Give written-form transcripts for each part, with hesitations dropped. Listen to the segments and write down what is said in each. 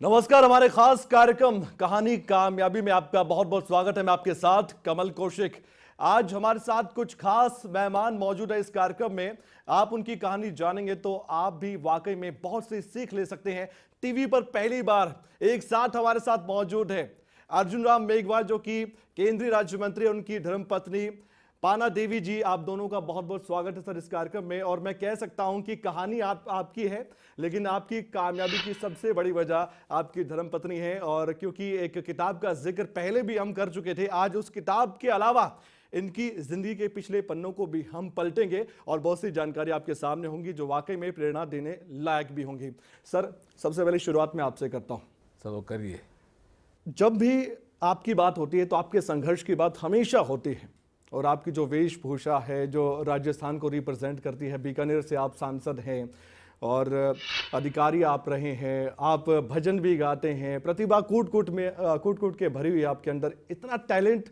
नमस्कार, हमारे खास कार्यक्रम कहानी कामयाबी में आपका बहुत बहुत स्वागत है। मैं आपके साथ कमल कौशिक। आज हमारे साथ कुछ खास मेहमान मौजूद है इस कार्यक्रम में। आप उनकी कहानी जानेंगे तो आप भी वाकई में बहुत सी सीख ले सकते हैं। टीवी पर पहली बार एक साथ हमारे साथ मौजूद है अर्जुन राम मेघवाल, जो कि केंद्रीय राज्य मंत्री, उनकी धर्मपत्नी पाना देवी जी। आप दोनों का बहुत बहुत स्वागत है सर इस कार्यक्रम में। और मैं कह सकता हूं कि कहानी आपकी है, लेकिन आपकी कामयाबी की सबसे बड़ी वजह आपकी धर्मपत्नी है। और क्योंकि एक किताब का जिक्र पहले भी हम कर चुके थे, आज उस किताब के अलावा इनकी जिंदगी के पिछले पन्नों को भी हम पलटेंगे और बहुत सी जानकारी आपके सामने होंगी जो वाकई में प्रेरणा देने लायक भी होंगी। सर, सबसे पहले शुरुआत में आपसे करता हूं। चलो करिए। जब भी आपकी बात होती है तो आपके संघर्ष की बात हमेशा होती है, और आपकी जो वेशभूषा है जो राजस्थान को रिप्रेजेंट करती है, बीकानेर से आप सांसद हैं और अधिकारी आप रहे हैं, आप भजन भी गाते हैं, प्रतिभा कूट कूट के भरी हुई आपके अंदर। इतना टैलेंट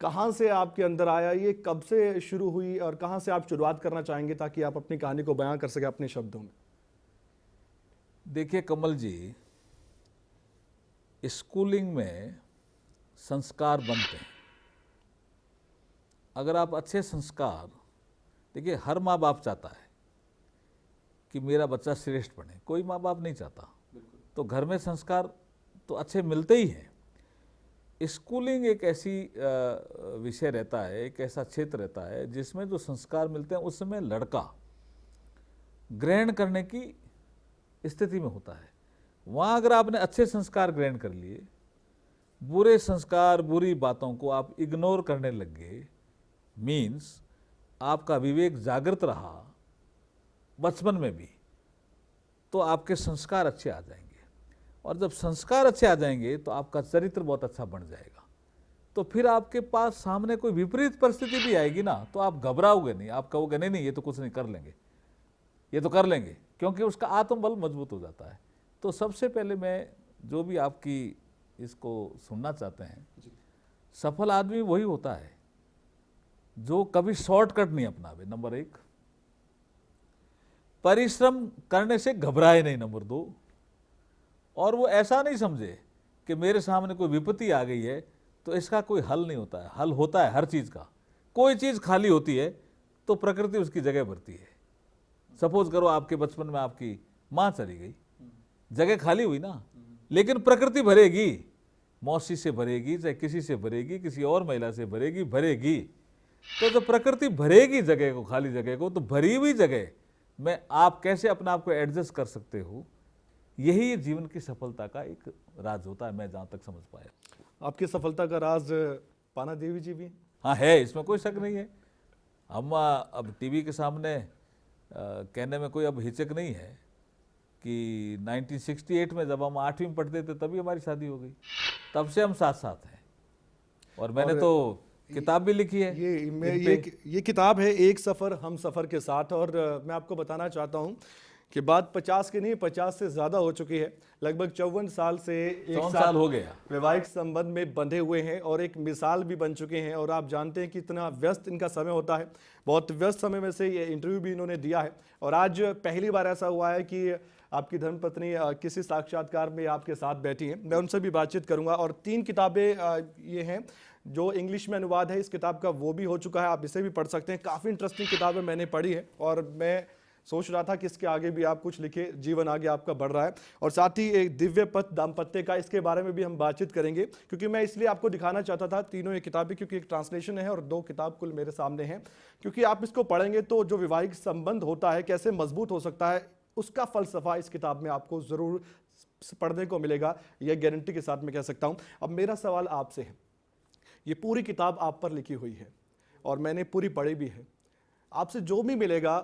कहाँ से आपके अंदर आया, ये कब से शुरू हुई और कहाँ से आप शुरुआत करना चाहेंगे ताकि आप अपनी कहानी को बयां कर सके अपने शब्दों में? देखिए कमल जी, स्कूलिंग में संस्कार बनते हैं। अगर आप अच्छे संस्कार, देखिए हर माँ बाप चाहता है कि मेरा बच्चा श्रेष्ठ बने, कोई माँ बाप नहीं चाहता। तो घर में संस्कार तो अच्छे मिलते ही हैं। स्कूलिंग एक ऐसी विषय रहता है, एक ऐसा क्षेत्र रहता है जिसमें जो संस्कार मिलते हैं उस समय लड़का ग्रहण करने की स्थिति में होता है। वहाँ अगर आपने अच्छे संस्कार ग्रहण कर लिए, बुरे संस्कार, बुरी बातों को आप इग्नोर करने लग गए, मीन्स आपका विवेक जागृत रहा बचपन में भी, तो आपके संस्कार अच्छे आ जाएंगे। और जब संस्कार अच्छे आ जाएंगे तो आपका चरित्र बहुत अच्छा बन जाएगा। तो फिर आपके पास सामने कोई विपरीत परिस्थिति भी आएगी ना, तो आप घबराओगे नहीं, आप कहोगे नहीं नहीं ये तो कुछ नहीं, कर लेंगे, ये तो कर लेंगे, क्योंकि उसका आत्मबल मजबूत हो जाता है। तो सबसे पहले मैं जो भी आपकी इसको सुनना चाहते हैं, सफल आदमी वही होता है जो कभी शॉर्टकट नहीं अपनावे, नंबर एक। परिश्रम करने से घबराए नहीं, नंबर दो। और वो ऐसा नहीं समझे कि मेरे सामने कोई विपत्ति आ गई है तो इसका कोई हल नहीं होता है। हल होता है हर चीज़ का। कोई चीज़ खाली होती है तो प्रकृति उसकी जगह भरती है। सपोज करो आपके बचपन में आपकी माँ चली गई, जगह खाली हुई ना, लेकिन प्रकृति भरेगी, मौसी से भरेगी, चाहे किसी से भरेगी, किसी और महिला से भरेगी, भरेगी। तो जब प्रकृति भरेगी जगह को, खाली जगह को, तो भरी हुई जगह में आप कैसे अपने आप को एडजस्ट कर सकते हो, यही जीवन की सफलता का एक राज होता है, मैं जहाँ तक समझ पाया। आपकी सफलता का राज पाना देवी जी भी? हाँ है, इसमें कोई शक नहीं है। हम अब टीवी के सामने कहने में कोई अब हिचक नहीं है कि 1968 में जब हम 8वीं में पढ़ते थे तभी हमारी शादी हो गई, तब से हम साथ साथ हैं। और मैंने तो किताब भी लिखी है। ये किताब है एक सफ़र हम सफ़र के साथ। और मैं आपको बताना चाहता हूँ कि बात 50 की नहीं, 50 से ज़्यादा हो चुकी है। लगभग 54 साल से एक साल हो गया वैवाहिक संबंध में बंधे हुए हैं और एक मिसाल भी बन चुके हैं। और आप जानते हैं कि इतना व्यस्त इनका समय होता है, बहुत व्यस्त समय में से ये इंटरव्यू भी इन्होंने दिया है। और आज पहली बार ऐसा हुआ है कि आपकी धर्मपत्नी किसी साक्षात्कार में आपके साथ बैठी हैं। मैं उनसे भी बातचीत करूँगा। और 3 किताबें ये हैं, जो इंग्लिश में अनुवाद है इस किताब का वो भी हो चुका है, आप इसे भी पढ़ सकते हैं। काफ़ी इंटरेस्टिंग किताबें मैंने पढ़ी है और मैं सोच रहा था कि इसके आगे भी आप कुछ लिखे, जीवन आगे आपका बढ़ रहा है। और साथ ही एक दिव्य पथ दाम्पत्य का, इसके बारे में भी हम बातचीत करेंगे, क्योंकि मैं इसलिए आपको दिखाना चाहता था तीनों ये किताबें, क्योंकि एक ट्रांसलेशन है और 2 किताब कुल मेरे सामने हैं। क्योंकि आप इसको पढ़ेंगे तो जो वैवाहिक संबंध होता है कैसे मजबूत हो सकता है, उसका फलसफा इस किताब में आपको ज़रूर पढ़ने को मिलेगा, यह गारंटी के साथ मैं कह सकता हूँ। अब मेरा सवाल आपसे है, ये पूरी किताब आप पर लिखी हुई है और मैंने पूरी पढ़ी भी है। आपसे जो भी मिलेगा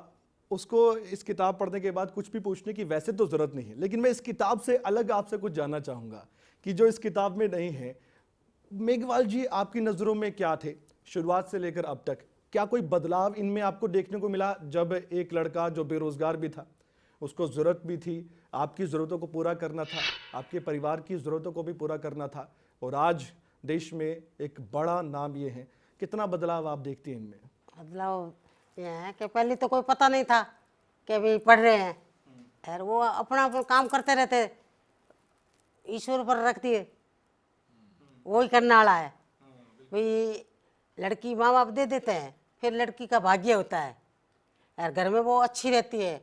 उसको इस किताब पढ़ने के बाद कुछ भी पूछने की वैसे तो ज़रूरत नहीं है, लेकिन मैं इस किताब से अलग आपसे कुछ जानना चाहूँगा कि जो इस किताब में नहीं है। मेघवाल जी, आपकी नज़रों में क्या थे शुरुआत से लेकर अब तक? क्या कोई बदलाव इनमें आपको देखने को मिला? जब एक लड़का जो बेरोज़गार भी था, उसको ज़रूरत भी थी, आपकी ज़रूरतों को पूरा करना था, आपके परिवार की ज़रूरतों को भी पूरा करना था, और आज देश में एक बड़ा नाम ये है, कितना बदलाव आप देखती हैं इनमें? बदलाव ये है कि पहले तो कोई पता नहीं था कि भी पढ़ रहे हैं, और वो अपना काम करते रहते, ईश्वर पर रख दिए, वही करने वाला है भाई। लड़की माँ बाप दे देते हैं, फिर लड़की का भाग्य होता है, और घर में वो अच्छी रहती है,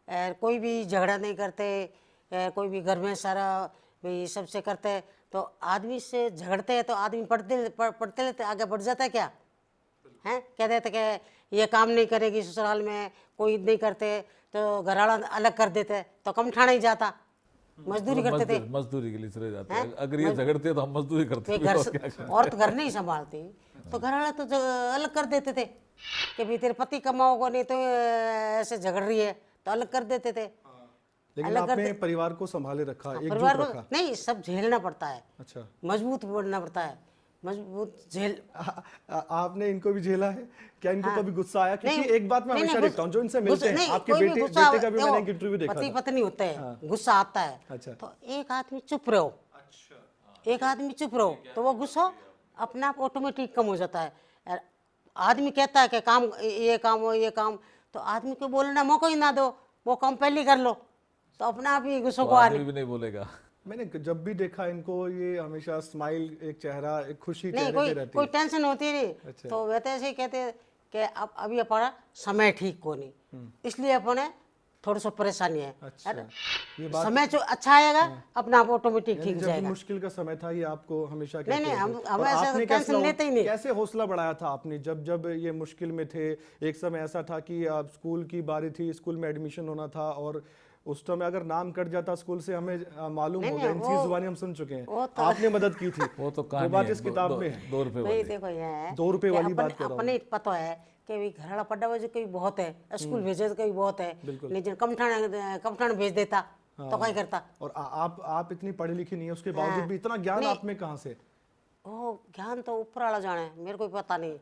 और कोई भी झगड़ा नहीं करते, कोई भी घर में सारा भाई सबसे करते हैं। तो आदमी से झगड़ते हैं तो आदमी पढ़ते लेते आगे बढ़ जाता है क्या हैं, कह देते कि ये काम नहीं करेगी, ससुराल में कोई नहीं करते तो घरवाला अलग कर देते, तो कम ठाणा ही जाता, मजदूरी करते थे। मजदूरी के लिए चले जाते हैं। अगर ये झगड़ते तो हम मजदूरी करते घर औरत घर नहीं संभालती, तो घरवाला तो अलग कर देते थे कि भाई तेरे पति कमाओगे नहीं तो ऐसे झगड़ रही है, तो अलग कर देते थे। लेकिन आपने परिवार को संभाले रखा, एकजुट परिवार को रखा। नहीं, सब झेलना पड़ता है, अच्छा, मजबूत बनना पड़ता है, मजबूत झेल। आपने इनको भी झेला है क्या? इनको कभी गुस्सा आया? क्योंकि नहीं, एक बात मैं नहीं, हमेशा नहीं, देखता हूँ जो इनसे मिलते हैं, नहीं, आपके कोई भी बेटे गुस्सा का भी देखो, मैंने एक इंटरव्यू देखा पति था। पत्नी होते हैं, गुस्सा आता है, अच्छा। तो एक आदमी चुप रहो, एक आदमी चुप रहो तो वो गुस्सा अपने आप ऑटोमेटिक कम हो जाता है। और आदमी कहता है कि काम ये काम हो ये काम, तो आदमी को बोलना मौका ही ना दो, वो काम पहले कर लो, तो अपना आप ही गुस्सा को आ आदमी भी नहीं बोलेगा। मैंने जब भी देखा इनको, ये हमेशा स्माइल, एक चेहरा, एक खुशी नहीं, चेहरे पे कोई रहती कोई है। टेंशन होती नहीं। अच्छा। तो वे तो ऐसे ही कहते कि अब अभी हमारा समय ठीक को नहीं, इसलिए अपने थोड़ा सा परेशानी है। अच्छा, अरे, ये बात समय जो अच्छा आएगा अपना आप ऑटोमेटिक ठीक जब भी जाएगा। मुश्किल का समय था ये आपको हमेशा नहीं, कहते नहीं, हम रहते। हम और ऐसा आपने टेंशन लेते ही नहीं। कैसे हौसला बढ़ाया था आपने जब जब ये मुश्किल में थे? एक समय ऐसा था कि आप स्कूल की बारी थी, स्कूल में एडमिशन होना था, और उस समय अगर नाम कट जाता स्कूल से, हमें मालूम नहीं, हो नहीं, गया, इनकी वो- जुबानी हम सुन चुके हैं, वो तो- आपने मदद की थी। वो तो वो कहानी बात है, इस किताब में है। 2 रुपए भाई वाली। देखो ये है 2 रुपए कि वाली बात कर रहा हूँ। अपने पता है कि भाई घरवाला पढ़ा वजह कोई बहुत है, स्कूल भेजे तो कोई बहुत है, लेकिन कमठान भेज देता तो क्या करता। और आप इतनी पढ़ी लिखी नहीं है, उसके बावजूद भी इतना ज्ञान आप में कहाँ से? ओ ज्ञान तो ऊपर वाला जाने, मेरे को पता नहीं,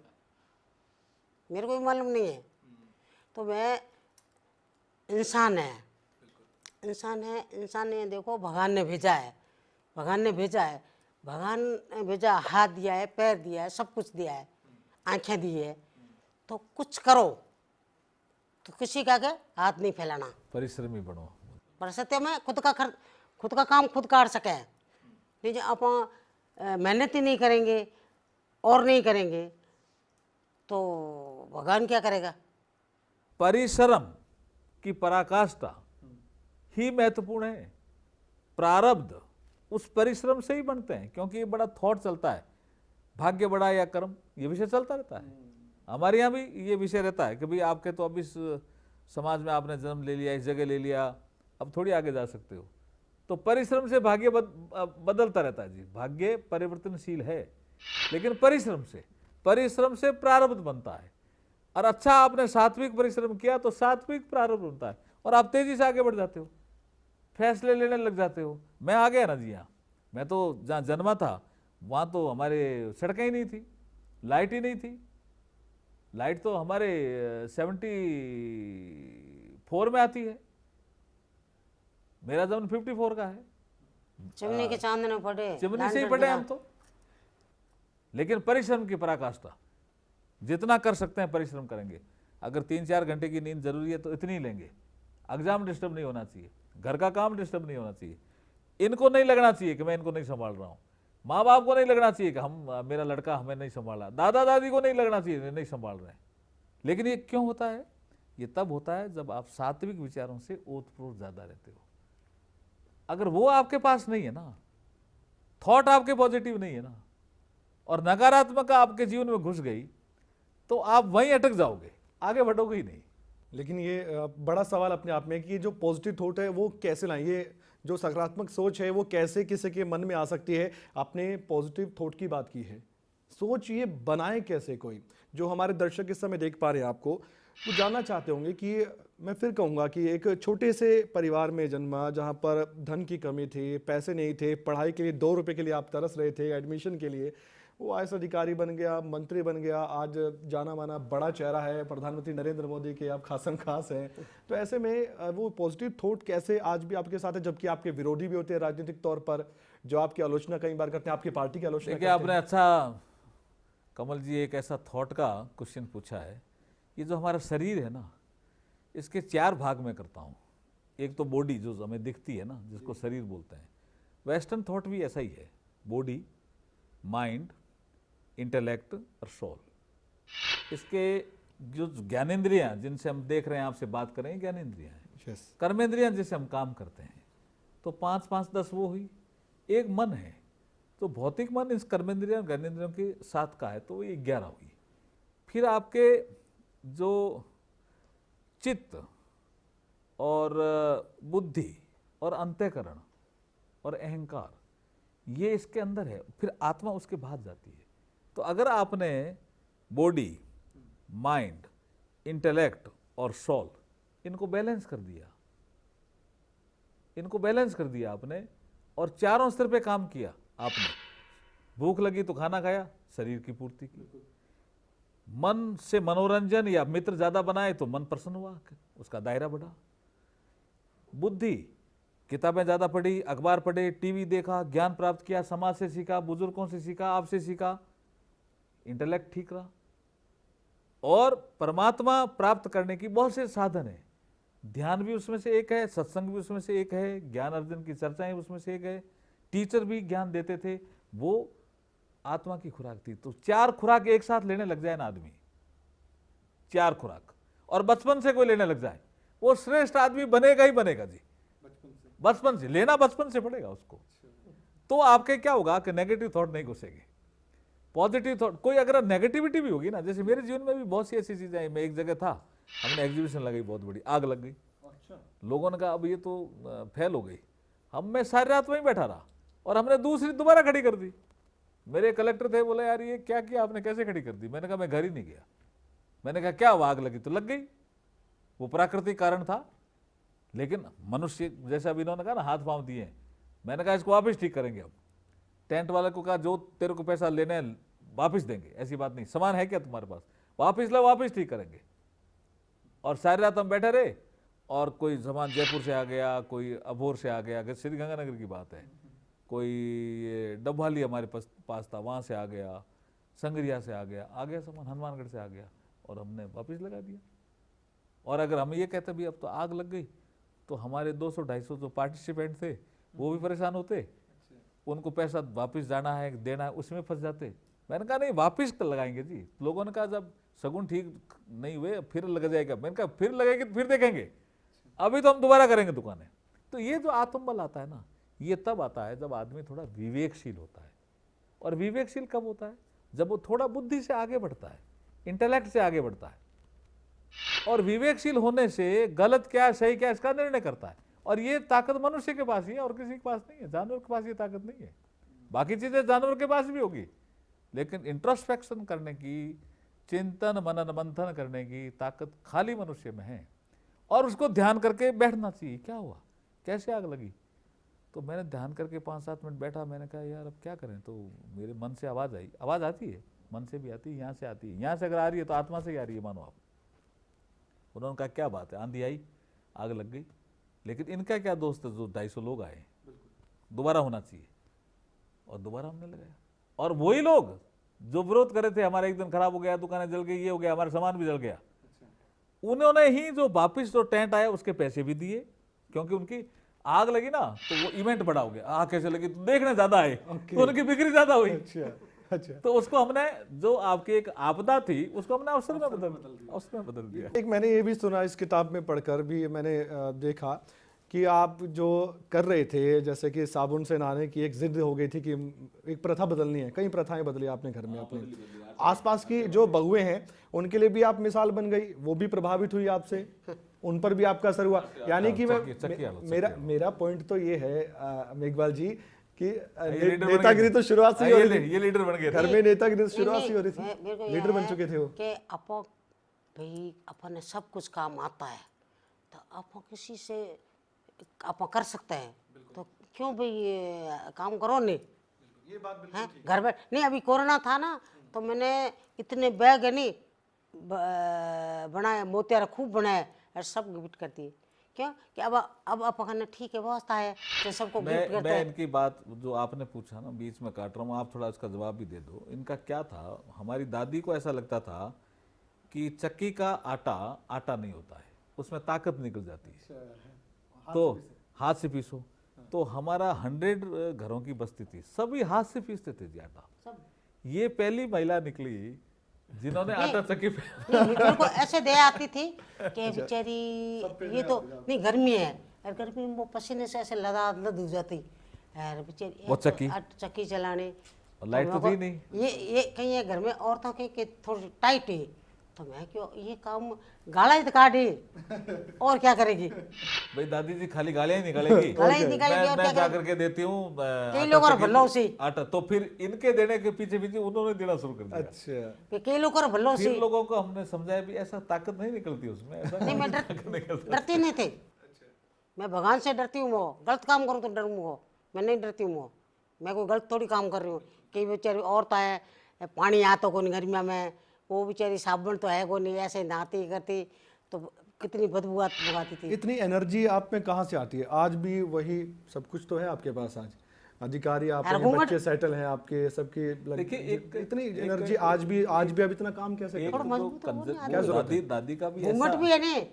मेरे को भी मालूम नहीं है। तो मैं इंसान है, इंसान है, इंसान ने देखो भगवान ने भेजा है, भगवान ने भेजा है, भगवान ने भेजा, हाथ दिया है, पैर दिया है, सब कुछ दिया है, आंखें दी है, तो कुछ करो, तो किसी का आगे हाथ नहीं फैलाना। परिश्रमी बनो। पर सत्य में खुद का काम खुद कर सके। नहीं जो आप मेहनत ही नहीं करेंगे और नहीं करेंगे तो भगवान क्या करेगा। परिश्रम की पराकाष्ठा ही महत्वपूर्ण है। प्रारब्ध उस परिश्रम से ही बनते हैं, क्योंकि ये बड़ा थॉट चलता है, भाग्य बड़ा या कर्म, ये विषय चलता रहता है। हमारे यहाँ भी ये विषय रहता है कि भाई आपके तो अब इस समाज में आपने जन्म ले लिया, इस जगह ले लिया, अब थोड़ी आगे जा सकते हो। तो परिश्रम से भाग्य बदलता रहता है जी। भाग्य परिवर्तनशील है, लेकिन परिश्रम से प्रारब्ध बनता है। और अच्छा आपने सात्विक परिश्रम किया तो सात्विक प्रारब्ध बनता है, और आप तेजी से आगे बढ़ जाते हो, फैसले लेने लग जाते हो। मैं आ गया ना जी यहाँ, मैं तो जहाँ जन्मा था वहाँ तो हमारे सड़कें ही नहीं थी, लाइट ही नहीं थी। लाइट तो हमारे 74 में आती है, मेरा जन्म 54 का है। चिमनी के चांदने पड़े, चिमनी से ही पड़े हम तो। लेकिन परिश्रम की पराकाष्ठा, जितना कर सकते हैं परिश्रम करेंगे। अगर 3-4 घंटे की नींद जरूरी है तो इतनी ही लेंगे। एग्जाम डिस्टर्ब नहीं होना चाहिए, घर का काम डिस्टर्ब नहीं होना चाहिए। इनको नहीं लगना चाहिए कि मैं इनको नहीं संभाल रहा हूँ। माँ बाप को नहीं लगना चाहिए कि मेरा लड़का हमें नहीं संभाला। दादा दादी को नहीं लगना चाहिए नहीं संभाल रहे हैं। लेकिन ये क्यों होता है? ये तब होता है जब आप सात्विक विचारों से ओतप्रोत ज़्यादा रहते हो। अगर वो आपके पास नहीं है ना, थॉट आपके पॉजिटिव नहीं है ना, और नकारात्मक आपके जीवन में घुस गई, तो आप वहीं अटक जाओगे, आगे बढ़ोगे ही नहीं। लेकिन ये बड़ा सवाल अपने आप में कि जो पॉजिटिव थॉट है वो कैसे लाएं, ये जो सकारात्मक सोच है वो कैसे किसी के मन में आ सकती है। आपने पॉजिटिव थॉट की बात की है, सोच ये बनाए कैसे? कोई जो हमारे दर्शक इस समय देख पा रहे हैं आपको, वो जानना चाहते होंगे कि मैं फिर कहूँगा कि एक छोटे से परिवार में जन्मा, जहाँ पर धन की कमी थी, पैसे नहीं थे, पढ़ाई के लिए 2 रुपये के लिए आप तरस रहे थे, एडमिशन के लिए, वो आईएएस अधिकारी बन गया, मंत्री बन गया, आज जाना माना बड़ा चेहरा है, प्रधानमंत्री नरेंद्र मोदी के आप खासम खास हैं। तो ऐसे में वो पॉजिटिव थॉट कैसे आज भी आपके साथ है, जबकि आपके विरोधी भी होते हैं राजनीतिक तौर पर, जो आपकी आलोचना कई बार करते हैं, आपकी पार्टी की आलोचना देखिए, आपने अच्छा कमल जी एक ऐसा थॉट का क्वेश्चन पूछा है। ये जो हमारा शरीर है ना, इसके 4 भाग में करता हूँ। एक तो बॉडी जो हमें दिखती है ना, जिसको शरीर बोलते हैं, वेस्टर्न थॉट भी ऐसा ही है, बॉडी, माइंड, इंटेलेक्ट और सोल। इसके जो ज्ञानेंद्रियां जिनसे हम देख रहे हैं, आपसे बात कर रहे हैं, ज्ञानेंद्रियां हैं। Yes. कर्मेंद्रियां जिससे हम काम करते हैं, तो 5 5 10 वो हुई। एक मन है, तो भौतिक मन इस कर्मेंद्रियों ज्ञानेंद्रियों के साथ का है, तो ये 11 हुई। फिर आपके जो चित्त और बुद्धि और अंतःकरण और अहंकार, ये इसके अंदर है। फिर आत्मा उसके बाद जाती है। तो अगर आपने बॉडी, माइंड, इंटेलेक्ट और सोल इनको बैलेंस कर दिया, इनको बैलेंस कर दिया आपने, और चारों स्तर पे काम किया आपने, भूख लगी तो खाना खाया, शरीर की पूर्ति की, मन से मनोरंजन या मित्र ज्यादा बनाए तो मन प्रसन्न हुआ, उसका दायरा बढ़ा, बुद्धि किताबें ज्यादा पढ़ी, अखबार पढ़े, टीवी देखा, ज्ञान प्राप्त किया, समाज से सीखा, बुजुर्गों से सीखा, आपसे सीखा, इंटेलेक्ट ठीक रहा। और परमात्मा प्राप्त करने की बहुत से साधन है, ध्यान भी उसमें से एक है, सत्संग भी उसमें से एक है, ज्ञान अर्जन की चर्चाएं उसमें से एक है, टीचर भी ज्ञान देते थे, वो आत्मा की खुराक थी। तो 4 खुराक एक साथ लेने लग जाए ना आदमी, 4 खुराक, और बचपन से कोई लेने लग जाए, वो श्रेष्ठ आदमी बनेगा ही बनेगा जी। बचपन से लेना, बचपन से पड़ेगा उसको। तो आपके क्या होगा कि नेगेटिव थॉट नहीं घुसेंगे, पॉजिटिव थॉट। कोई अगर नेगेटिविटी भी होगी ना, जैसे मेरे जीवन में भी बहुत सी ऐसी चीजें आई। मैं एक जगह था, हमने एग्जीबिशन लगाई, बहुत बड़ी आग लग गई। लोगों ने कहा अब ये तो फेल हो गई। मैं सारी रात वहीं बैठा रहा और हमने दूसरी दोबारा खड़ी कर दी। मेरे कलेक्टर थे, बोले यार ये क्या किया आपने, कैसे खड़ी कर दी? मैंने कहा मैं घर ही नहीं गया। मैंने कहा क्या हुआ, आग लगी तो लग गई, वो प्राकृतिक कारण था। लेकिन मनुष्य जैसे अभी इन्होंने कहा ना, हाथ पांव दिए, मैंने कहा इसको वापस ठीक करेंगे। अब टेंट वाले को कहा जो तेरे को पैसा लेने हैं वापस देंगे, ऐसी बात नहीं, सामान है क्या तुम्हारे पास, वापस लो, वापस ठीक करेंगे। और सारी रात हम बैठे रहे, और कोई सामान जयपुर से आ गया, कोई अबोर से आ गया, श्री गंगानगर की बात है, कोई डब्बाली हमारे पास था, वहाँ से आ गया, संगरिया से आ गया सामान, हनुमानगढ़ से आ गया, और हमने वापस लगा दिया। और अगर हम ये कहते भी अब तो आग लग गई, तो हमारे 200-250 जो पार्टिसिपेंट थे वो भी परेशान होते, उनको पैसा वापस जाना है, देना है, उसमें फंस जाते। मैंने कहा नहीं, वापस लगाएंगे जी। लोगों ने कहा जब सगुन ठीक नहीं हुए फिर लग जाएगा। मैंने कहा फिर लगेगी तो फिर देखेंगे, अभी तो हम दोबारा करेंगे दुकानें। तो ये जो आत्मबल आता है ना, ये तब आता है जब आदमी थोड़ा विवेकशील होता है। और विवेकशील कब होता है? जब वो थोड़ा बुद्धि से आगे बढ़ता है, इंटेलेक्ट से आगे बढ़ता है, और विवेकशील होने से गलत क्या सही क्या इसका निर्णय करता है। और ये ताकत मनुष्य के पास ही है और किसी के पास नहीं है। जानवर के पास ये ताकत नहीं है। बाकी चीजें जानवर के पास भी होगी, लेकिन इंट्रोस्पेक्शन करने की, चिंतन मनन मंथन करने की ताकत खाली मनुष्य में है। और उसको ध्यान करके बैठना चाहिए, क्या हुआ, कैसे आग लगी। तो मैंने ध्यान करके 5-7 मिनट बैठा। मैंने कहा यार अब क्या करें। तो मेरे मन से आवाज आई, आवाज आती है, मन से भी आती है, यहाँ से आती है। यहाँ से अगर आ रही है तो आत्मा से ही आ रही है, मानो आप। उन्होंने कहा क्या बात है, आंधी आई, आग लग गई, लेकिन इनका क्या दोस्त है जो 250 लोग आए, दोबारा होना चाहिए। और दोबारा हमने लगाया, और वही लोग जो विरोध कर रहे थे, हमारा एक दिन खराब हो गया, दुकानें जल गई, ये हो गया, हमारा सामान भी जल गया, उन्होंने ही जो वापिस जो टेंट आया उसके पैसे भी दिए। क्योंकि उनकी आग लगी ना, तो वो इवेंट बड़ा हो गया। आग कैसे लगी तो देखने ज्यादा आए, तो उनकी बिक्री ज्यादा हुई। अच्छा। तो उसको हमने, जो आपकी एक आपदा थी, उसको हमने अवसर में बदल दिया। एक मैंने ये भी सुना, इस किताब में पढ़कर भी मैंने देखा कि आप जो कर रहे थे, जैसे कि साबुन से नहाने की एक जिद हो गई थी कि एक प्रथा बदलनी है। कई प्रथाएं बदली आपने घर में, अपने आसपास की जो बहुएं हैं उनके लिए भी आप मिसाल बन गई, वो भी प्रभावित हुई आपसे, उन पर भी आपका असर हुआ। यानी कि मेरा पॉइंट तो ये है मेघवाल जी कि नेतागिरी तो शुरुआत से ही हो रही थी, ये लीडर बन गए, घर में नेतागिरी तो शुरुआत से हो रही थी, लीडर बन चुके थे वो। कि आपको भाई अपने सब कुछ काम आता है, तो आप किसी से आप कर सकते हैं, तो क्यों भाई ये काम करो नहीं, ये बात है घर बैठ नहीं। अभी कोरोना था ना, तो मैंने इतने बैग नहीं बनाए, मोतियारा खूब बनाए और सब गिफ्ट कर दिए। क्यों कि अब अपने ठीक है, व्यवस्था है तो सबको गिफ्ट करते हैं। इनकी बात जो आपने पूछा ना, बीच में काट रहा हूँ, आप थोड़ा इसका जवाब भी दे दो। इनका क्या था, हमारी दादी को ऐसा लगता था कि चक्की का आटा नहीं होता है, उसमें ताकत निकल जाती है, तो हाथ से पीसो। तो हमारा 100 घरों की बस्ती थी, सभी हाथ से पीसते थे जी आटा। ये पहली महिला निकली जिन्होंने आटा चक्की पे नहीं, मेरे को ऐसे दया आती थी कि बेचारी ये तो नहीं गर्मी है, और गर्मी में वो पसीने से ऐसे लद हो जाती यार बेचारी, वो चक्की? चक्की चलाने, और लाइट तो मेरे थी को नहीं। ये कहीं ये घर में औरतों के थोड़ी टाइट है, तो मैं क्यों ये काम गाला ही तो काटे और क्या करेगी। भाई दादी जी खाली गालियां ही निकालेगी। गालियां ही निकालेगी और मैं क्या जा करके देती हूँ कई आटा लोगों चक्की भल्लो पे, से आटा। तो फिर इनके देने के पीछे पीछे उन्होंने देना शुरू कर दिया। अच्छा, कि कई लोग और भल्लो से फिर लोगों को हमने समझाया भी ऐसा ताकत नहीं निकलती उसमें, ऐसा नहीं, मैं ताकत निकलती। डरती नहीं थे, मैं भगवान से डरती हूँ, वो गलत काम करूँ तो डरूँ, वो मैं नहीं डरती हूँ, वो मैं कोई गलत थोड़ी काम कर रही हूँ। कई बेचारी औरत है पानी आ तो कौन गर्मिया में, वो बेचारी साबुन तो है को नहीं, ऐसे नहाती करती तो कितनी बदबू आती थी। इतनी एनर्जी आप में कहाँ से आती है? आज भी वही सब कुछ तो है आपके पास, आज अधिकारी आप हैं, बच्चे सेटल हैं आपके सबके, देखिए इतनी एनर्जी आज भी आप इतना काम कैसे एक कर रहे हैं? तो दादी का भी घूंघट ऐसा भी है नहीं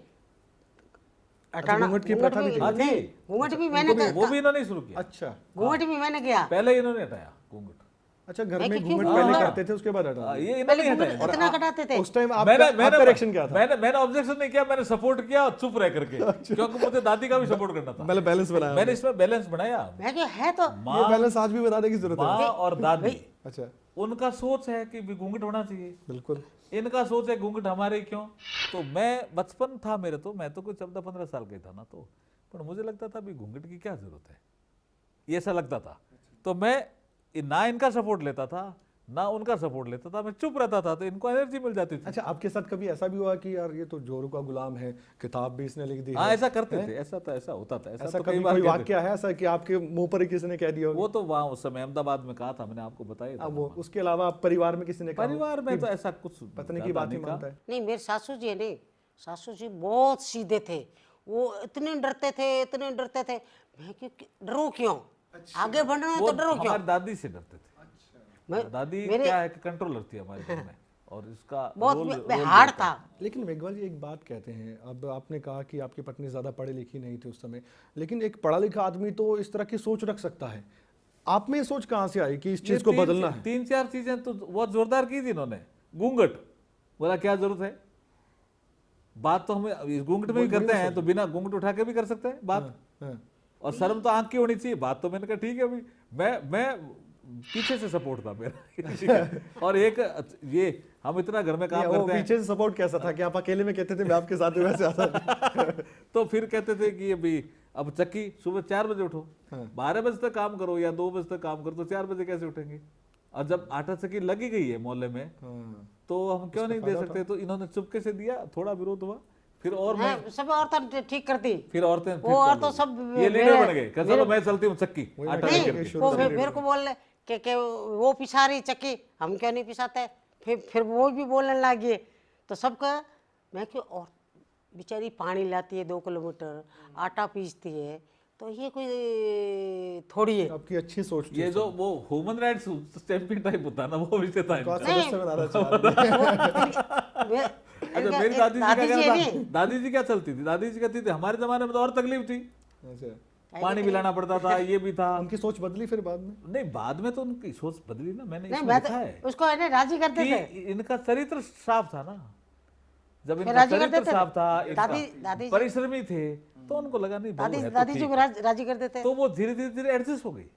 हटाना, घूंघट की प्रथा भी थी? नहीं, घूंघट भी मैंने वो भी इन्होंने शुरू किया। अच्छा घूंघट भी मैंने किया। पहले इन्होंने हटाया घूंघट। अच्छा, घर में क्योंकि घूंघट वो- पहले करते थे, उसके बाद हटा दिया। ये पहले इन्होंने घूंघट हटाया। इतना कटाते थे, उस टाइम मैंने आपका रिएक्शन क्या था? मैंने ऑब्जेक्शन नहीं किया, मैंने सपोर्ट किया चुप रह करके, क्योंकि मुझे दादी का भी सपोर्ट करना था। पहले बैलेंस बनाया, मैंने इसमें बैलेंस बनाया। मैं क्या है तो ये बैलेंस आज भी बताने की जरूरत माँ है। और दादी, अच्छा, उनका सोच है कि भी घूंघट होना चाहिए, बिल्कुल। इनका सोच है घूंघट हमारे क्यों। तो मैं बचपन था मेरे, तो मैं तो कोई 14-15 साल का ही था ना, तो पर मुझे लगता था भी घूंघट की क्या जरूरत है, ये ऐसा लगता था। तो मैं ना इनका सपोर्ट लेता था ना उनका सपोर्ट लेता था, मैं चुप रहता था, तो इनको एनर्जी मिल जाती थी। अच्छा, आपके साथ कभी ऐसा भी हुआ कि यार ये तो जोरू का गुलाम है, किताब भी इसने लिख दी हाँ, है? ऐसा करते थे, ऐसा होता था, ऐसा तो कभी कई बार कोई कहते वाक्य है ऐसा कि आपके मुंह पर ही किसी ने कह दिया हो? वो तो वहाँ उस समय अहमदाबाद में कहा था, मैंने आपको बताया था। अब वो उसके अलावा परिवार में किसी ने कहा हो? परिवार में तो ऐसा कुछ पत्नी की बात ही मानता है। नहीं, मेरे सासू जी है नहीं, सासू जी बहुत सीधे थे, वो इतने डरते थे, मैं क्यों डरो क्यों, आगे बढ़ना है वो तो डरो क्यों। हमारी दादी से डरते थे। दादी क्या है कि कंट्रोलर थी हमारे घर में, और इसका बहुत हार्ड था। लेकिन मेघवाल जी एक बात कहते हैं, अब आपने कहा कि आपकी पत्नी ज़्यादा पढ़ी लिखी नहीं थी उस समय, लेकिन एक पढ़ा लिखा आदमी तो इस तरह की सोच रख सकता है, आप में ये सोच कहाँ से आई कि इस चीज़ को बदलना है? 3-4 चीजें तो बहुत जोरदार की थी इन्होंने। घूंघट बोला क्या जरूरत है, बात तो हम इस घूंघट में ही करते हैं, तो बिना घूंघट उठा के भी कर सकते हैं बात। हाँ। और शर्म तो आंख की होनी चाहिए, बात तो मैंने कहा ठीक है, अभी मैं पीछे से सपोर्ट था मेरा। और एक ये हम इतना घर में काम वो करते हैं, पीछे से सपोर्ट कैसा था कि आप अकेले में कहते थे मैं आपके साथ हूं, वैसे आता? तो फिर कहते थे कि अभी अब चक्की सुबह 4 बजे उठो, 12 बजे तक काम करो या 2 बजे तक काम करो, तो 4 बजे कैसे उठेंगे। और जब आटा चक्की लगी गई है मोहल्ले में, तो हम क्यों नहीं दे सकते, तो इन्होंने चुपके से दिया, थोड़ा विरोध हुआ, फिर और मैं सब औरतें ठीक करती, फिर औरतें वो और तो सब ये लीडर बन गए, चलो मैं चलती हूँ चक्की आटा नहीं, लेकर। वो मेरे को बोल रहे कि वो पिसा रही चक्की, हम क्यों नहीं पिसाते, फिर वो भी बोलने लगे, तो सबका मैं क्यों, और बेचारी पानी लाती है 2 किलोमीटर, आटा पीसती है, तो ये कोई थोड़ी है। आपकी अच्छी सोच थी। ये जो वो ह्यूमन राइट्स चैंपियन टाइप होता है ना, वो विषय था इनका। सदस्य बनाना चाह अच्छा, मेरी दादी जी क्या चलती थी, दादी जी कहती थी हमारे जमाने में तो और तकलीफ थी, पानी पिलाना पड़ता था, ये भी था। उनकी सोच बदली फिर बाद में? नहीं, बाद में तो उनकी सोच बदली ना, मैंने नहीं, इसमें मैं लिखा है उसको है ना राजी करते कि थे, इनका चरित्र साफ था ना, जब इनका राजी करते चरित्र थे। साफ था, दादी परिश्रमी थे, तो उनको लगा नहीं बहू है तो दादी जी ठीक को है। राजी कर देते। तो वो धीरे धीरे एडजस्ट हो गई।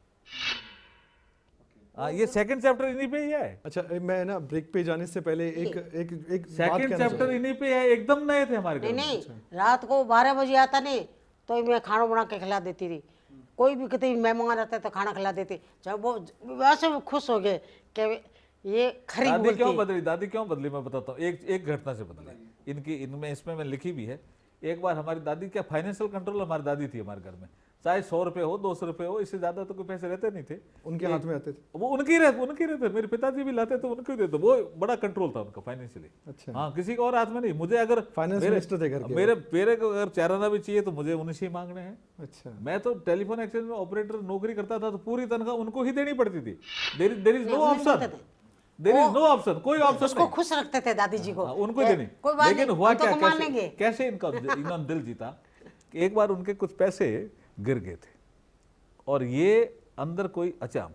ये सेकंड चैप्टर इन्हीं पे ही है। अच्छा, मैं ना ब्रेक पे जाने से पहले एक सेकंड चैप्टर इन्हीं पे है, एकदम नए थे हमारे घर में। नहीं, रात को 12 बजे आता नहीं तो मैं खाना बना के खिला देती थी, कोई भी कितने मेहमान आते तो खाना खिला देती, जब वो वैसे वो खुश हो गए कि ये खरी दादी बोलती क्यों है। बदली, दादी क्यों बदली मैं बताता हूँ। एक घटना से बदली इनकी, इनमें इसमें मैं लिखी भी है। एक बार हमारी दादी, क्या फाइनेंशियल कंट्रोल हमारी दादी थी हमारे घर में, चाहे 100 रुपए हो 200 रुपए हो, इससे ज्यादा तो कोई पैसे रहते नहीं थे उनके हाथ में आते थे। वो उनके रहते, मेरे पिताजी भी लाते तो उनको ही देते, वो बड़ा कंट्रोल था उनका फाइनेंशियली। अच्छा, हाँ, किसी को और हाथ में नहीं। मुझे अगर फाइनेंस मिनिस्टर थे घर के। मेरे को अगर चाराना भी चाहिए तो मुझे उन्हीं से ही मांगने हैं। अच्छा, मैं तो टेलीफोन एक्सचेंज में ऑपरेटर नौकरी करता था, तो पूरी तनख्वाह उनको ही देनी पड़ती थी। देयर इज नो ऑप्शन, कोई ऑप्शन उसको खुश रखते थे दादी जी को, उनको ही देनी। कोई बात लेकिन नहीं, हुआ हम तो क्या, कमा लेंगे। कैसे इन्होंने दिल जीता कि एक बार उनके कुछ पैसे गिर गए थे, और ये अंदर कोई अच्छा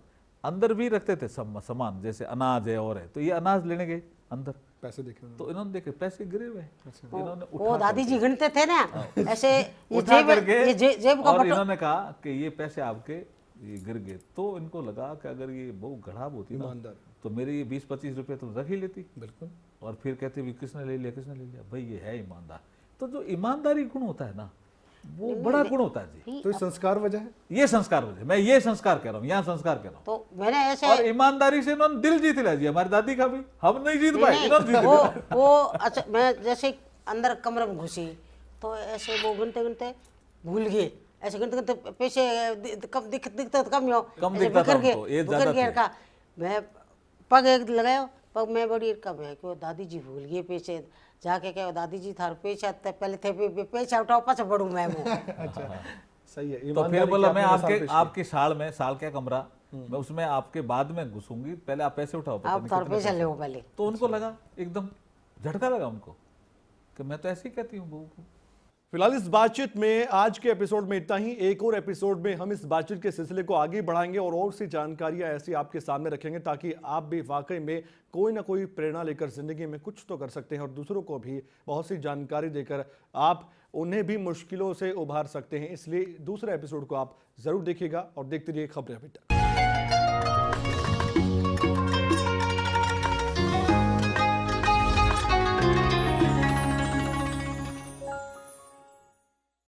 अंदर भी रखते थे सामान, जैसे अनाज है और है, तो ये अनाज लेने गए अंदर, पैसे देखे उन्होंने। तो इन्होंने देखे पैसे गिरे हुए हैं। इन्होंने वो दादी जी गिनते थे ना ऐसे, ये उठा जेब करके ये जेब का और बटुआ, इन्होंने कहा कि ये पैसे आपके ये गिर गए, तो इनको लगा कि अगर ये बहु गड़ाब होती ना ईमानदार। तो मेरे ये 20-25 रुपए तुम रख ही लेती, बिल्कुल। और फिर कहते भी किसने ले लिया किसने ले लिया, भाई ये है ईमानदार। तो जो ईमानदारी गुण होता है ना, वो बड़ा गुण होता है जी। तो ये संस्कार वजह है। ये संस्कार वजह, मैं ये संस्कार कह रहा हूँ, यहाँ संस्कार कह रहा हूँ। तो मैंने ऐसे और ईमानदारी से इन्होंने दिल जीत लिया जी, हमारी दादी का भी, हम नहीं जीत पाए, नहीं, इन्होंने जीत वो लिया। वो अच्छा, मैं जैसे अंदर कमरे में घुसी तो ऐसे वो गिनते गिनते भूल गए, ऐसे गिनते गिनते पैसे कम दिखते तो कम ही हो, कम ऐसे दिखता था बिखर गए, उनको, ये बिखर ज्यादा गए थे। का। मैं पग एक लगाया, पग मैं बड़ी कब है कि वो दादी जी भूल गए पैसे, जाके क्या दादी जी थार पैसा पहले थे पैसा उठाओ पाछा बढ़ू मैं वो। अच्छा, सही है। तो फिर ईमानदारी बोला की मैं आपने मिसाल आपके पेश की। आपकी साल में, साल क्या कमरा, मैं उसमें आपके बाद में घुसूंगी, पहले आप पैसे उठाओ, पता आप नहीं थार कितने पैसा पैसे। ले पहले। तो उनको लगा एकदम झटका लगा उनको कि मैं तो ऐसे ही कहती हूँ बहू को। फिलहाल इस बातचीत में आज के एपिसोड में इतना ही। एक और एपिसोड में हम इस बातचीत के सिलसिले को आगे बढ़ाएंगे और सी जानकारियां ऐसी आपके सामने रखेंगे ताकि आप भी वाकई में कोई ना कोई प्रेरणा लेकर जिंदगी में कुछ तो कर सकते हैं और दूसरों को भी बहुत सी जानकारी देकर आप उन्हें भी मुश्किलों से उभार सकते हैं। इसलिए दूसरे एपिसोड को आप जरूर देखिएगा और देखते रहिए खबरें अभी तक।